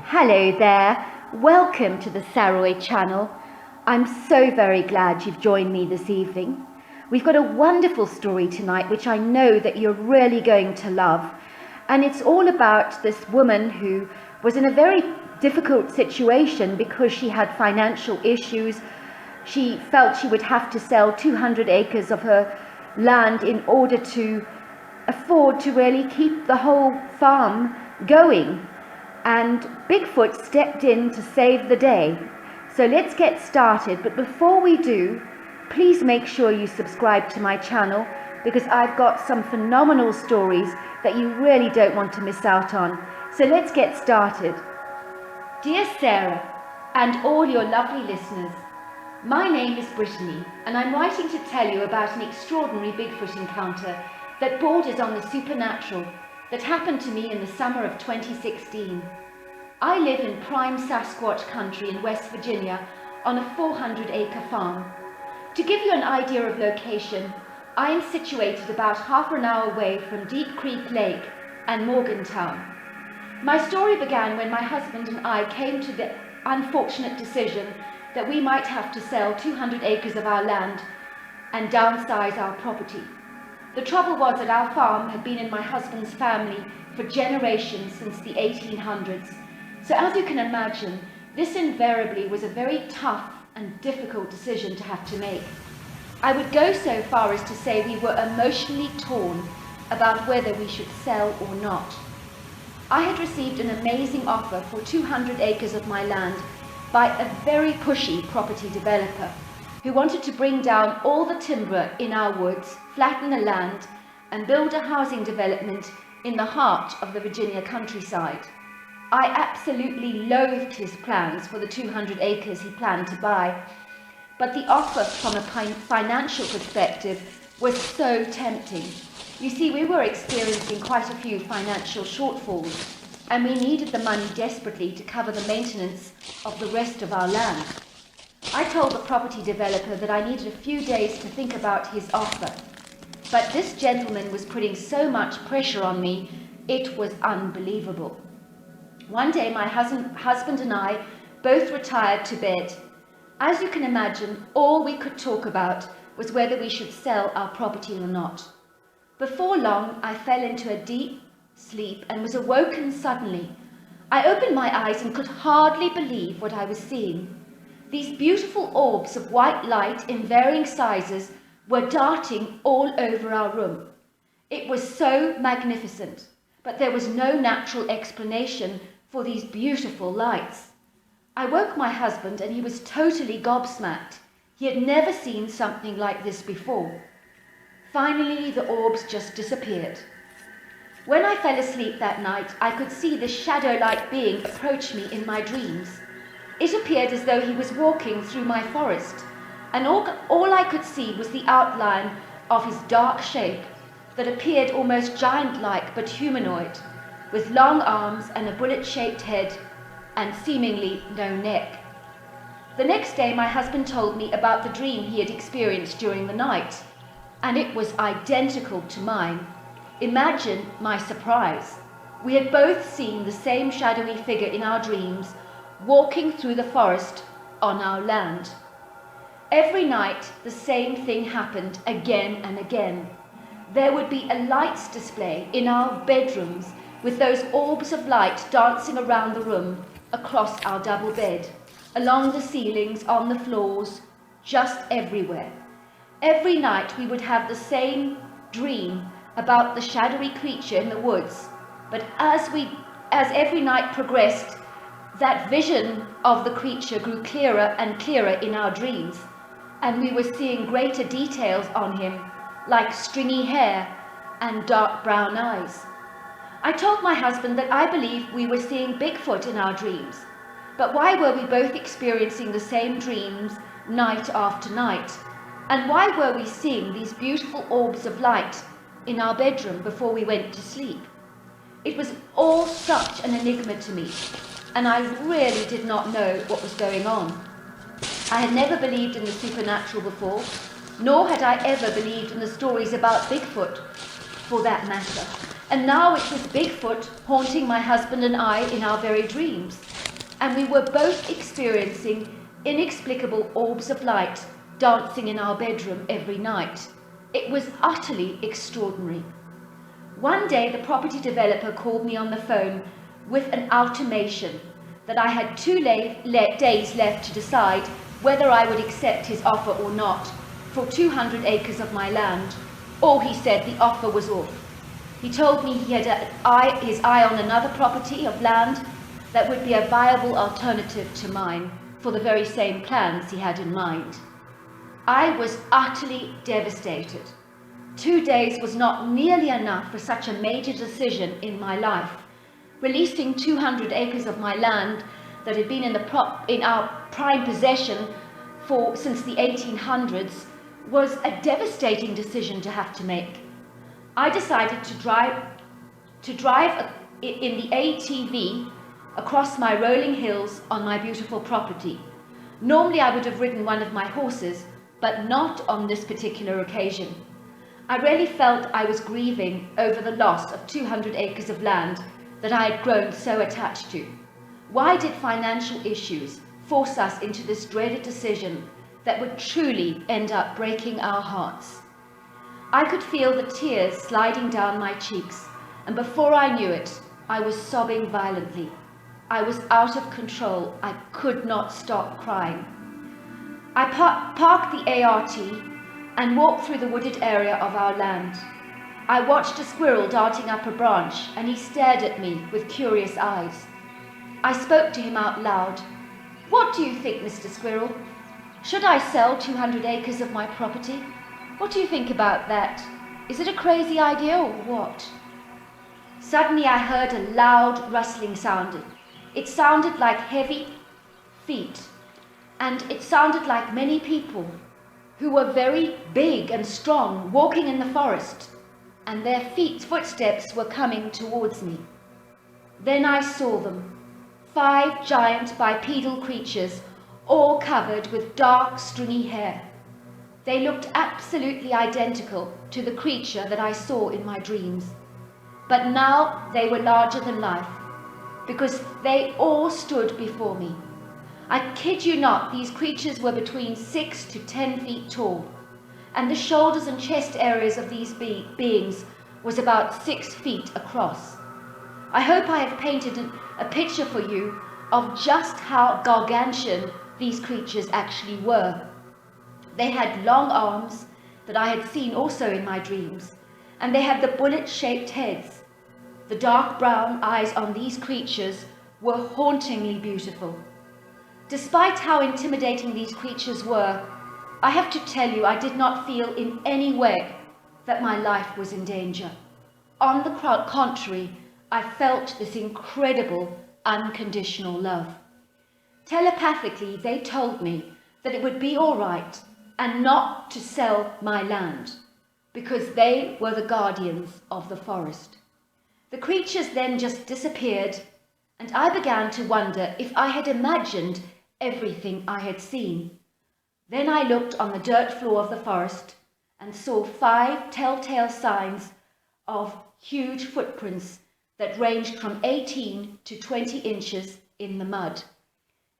Hello there, welcome to the Saroy channel. I'm so very glad you've joined me this evening. We've got a wonderful story tonight which I know that you're really going to love, and it's all about this woman who was in a very difficult situation because she had financial issues. She felt she would have to sell 200 acres of her land in order to afford to really keep the whole farm going. And Bigfoot stepped in to save the day. So let's get started. But before we do, please make sure you subscribe to my channel because I've got some phenomenal stories that you really don't want to miss out on. So let's get started. Dear Sarah and all your lovely listeners, my name is Brittany and I'm writing to tell you about an extraordinary Bigfoot encounter that borders on the supernatural that happened to me in the summer of 2016. I live in prime Sasquatch country in West Virginia on a 400-acre farm. To give you an idea of location, I am situated about half an hour away from Deep Creek Lake and Morgantown. My story began when my husband and I came to the unfortunate decision that we might have to sell 200 acres of our land and downsize our property. The trouble was that our farm had been in my husband's family for generations since the 1800s. So as you can imagine, this invariably was a very tough and difficult decision to have to make. I would go so far as to say we were emotionally torn about whether we should sell or not. I had received an amazing offer for 200 acres of my land by a very pushy property developer who wanted to bring down all the timber in our woods, flatten the land, and build a housing development in the heart of the Virginia countryside. I absolutely loathed his plans for the 200 acres he planned to buy, but the offer from a financial perspective was so tempting. You see, we were experiencing quite a few financial shortfalls, and we needed the money desperately to cover the maintenance of the rest of our land. I told the property developer that I needed a few days to think about his offer, but this gentleman was putting so much pressure on me, it was unbelievable. One day my husband and I both retired to bed. As you can imagine, all we could talk about was whether we should sell our property or not. Before long, I fell into a deep sleep and was awoken suddenly. I opened my eyes and could hardly believe what I was seeing. These beautiful orbs of white light in varying sizes were darting all over our room. It was so magnificent, but there was no natural explanation for these beautiful lights. I woke my husband and he was totally gobsmacked. He had never seen something like this before. Finally, the orbs just disappeared. When I fell asleep that night, I could see this shadow-like being approach me in my dreams. It appeared as though he was walking through my forest, and all I could see was the outline of his dark shape that appeared almost giant-like but humanoid, with long arms and a bullet-shaped head and seemingly no neck. The next day my husband told me about the dream he had experienced during the night, and it was identical to mine. Imagine my surprise. We had both seen the same shadowy figure in our dreams, walking through the forest on our land. Every night the same thing happened again and again. There would be a lights display in our bedrooms with those orbs of light dancing around the room, across our double bed, along the ceilings, on the floors, just everywhere. Every night we would have the same dream about the shadowy creature in the woods, but as every night progressed, that vision of the creature grew clearer and clearer in our dreams, and we were seeing greater details on him, like stringy hair and dark brown eyes. I told my husband that I believed we were seeing Bigfoot in our dreams, but why were we both experiencing the same dreams night after night? And why were we seeing these beautiful orbs of light in our bedroom before we went to sleep? It was all such an enigma to me, and I really did not know what was going on. I had never believed in the supernatural before, nor had I ever believed in the stories about Bigfoot, for that matter. And now it was Bigfoot haunting my husband and I in our very dreams. And we were both experiencing inexplicable orbs of light dancing in our bedroom every night. It was utterly extraordinary. One day the property developer called me on the phone with an ultimatum that I had 2 days left to decide whether I would accept his offer or not for 200 acres of my land, or he said the offer was off. He told me he had his eye on another property of land that would be a viable alternative to mine for the very same plans he had in mind. I was utterly devastated. 2 days was not nearly enough for such a major decision in my life. Releasing 200 acres of my land that had been in our prime possession since the 1800s was a devastating decision to have to make. I decided to drive in the ATV across my rolling hills on my beautiful property. Normally I would have ridden one of my horses, but not on this particular occasion. I really felt I was grieving over the loss of 200 acres of land that I had grown so attached to. Why did financial issues force us into this dreaded decision that would truly end up breaking our hearts? I could feel the tears sliding down my cheeks, and before I knew it, I was sobbing violently. I was out of control. I could not stop crying. I parked the ART and walked through the wooded area of our land. I watched a squirrel darting up a branch, and he stared at me with curious eyes. I spoke to him out loud. "What do you think, Mr. Squirrel? Should I sell 200 acres of my property? What do you think about that? Is it a crazy idea or what?" Suddenly I heard a loud rustling sound. It sounded like heavy feet, and it sounded like many people who were very big and strong walking in the forest, and their footsteps were coming towards me. Then I saw them, 5 giant bipedal creatures, all covered with dark, stringy hair. They looked absolutely identical to the creature that I saw in my dreams, but now they were larger than life, because they all stood before me. I kid you not, these creatures were between 6 to 10 feet tall, and the shoulders and chest areas of these beings was about 6 feet across. I hope I have painted a picture for you of just how gargantuan these creatures actually were. They had long arms that I had seen also in my dreams, and they had the bullet-shaped heads. The dark brown eyes on these creatures were hauntingly beautiful. Despite how intimidating these creatures were, I have to tell you I did not feel in any way that my life was in danger. On the contrary, I felt this incredible unconditional love. Telepathically, they told me that it would be all right and not to sell my land, because they were the guardians of the forest. The creatures then just disappeared, and I began to wonder if I had imagined everything I had seen. Then I looked on the dirt floor of the forest and saw 5 telltale signs of huge footprints that ranged from 18 to 20 inches in the mud.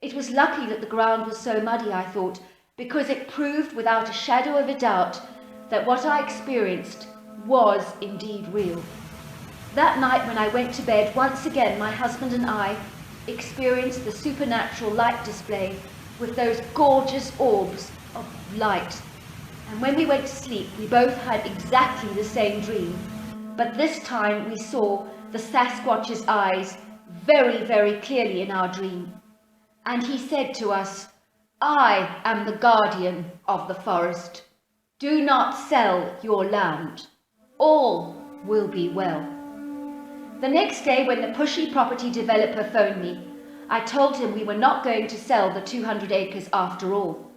It was lucky that the ground was so muddy, I thought, because it proved without a shadow of a doubt that what I experienced was indeed real. That night when I went to bed, once again my husband and I experienced the supernatural light display with those gorgeous orbs of light. And when we went to sleep, we both had exactly the same dream, but this time we saw the Sasquatch's eyes very, very clearly in our dream. And he said to us, "I am the guardian of the forest. Do not sell your land. All will be well." The next day, when the pushy property developer phoned me, I told him we were not going to sell the 200 acres after all,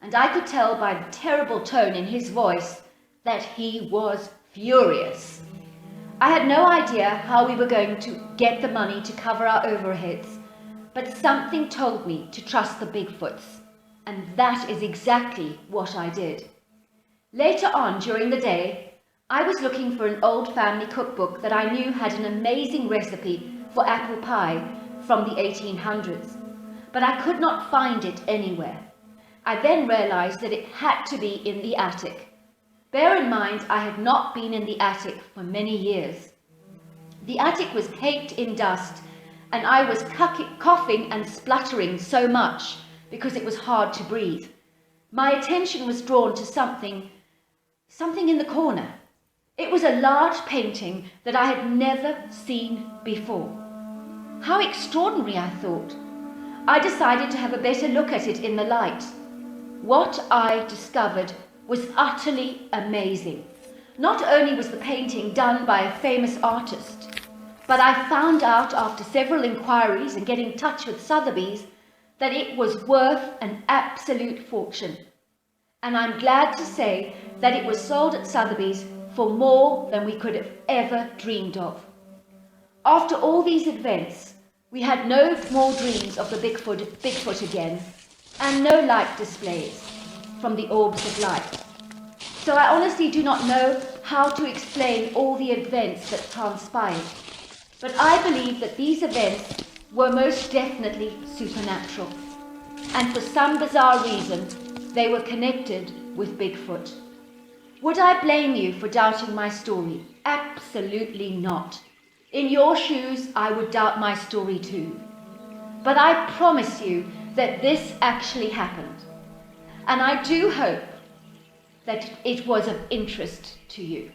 and I could tell by the terrible tone in his voice that he was furious. I had no idea how we were going to get the money to cover our overheads, but something told me to trust the Bigfoots, and that is exactly what I did. Later on during the day, I was looking for an old family cookbook that I knew had an amazing recipe for apple pie from the 1800s, but I could not find it anywhere. I then realized that it had to be in the attic. Bear in mind, I had not been in the attic for many years. The attic was caked in dust, and I was coughing and spluttering so much because it was hard to breathe. My attention was drawn to something in the corner. It was a large painting that I had never seen before. How extraordinary, I thought. I decided to have a better look at it in the light. What I discovered was utterly amazing. Not only was the painting done by a famous artist, but I found out after several inquiries and getting in touch with Sotheby's that it was worth an absolute fortune. And I'm glad to say that it was sold at Sotheby's for more than we could have ever dreamed of. After all these events, we had no more dreams of the Bigfoot again, and no light displays from the orbs of light. So I honestly do not know how to explain all the events that transpired, but I believe that these events were most definitely supernatural, and for some bizarre reason, they were connected with Bigfoot. Would I blame you for doubting my story? Absolutely not. In your shoes, I would doubt my story too. But I promise you that this actually happened, and I do hope that it was of interest to you.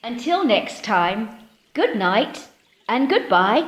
Until next time, good night and goodbye.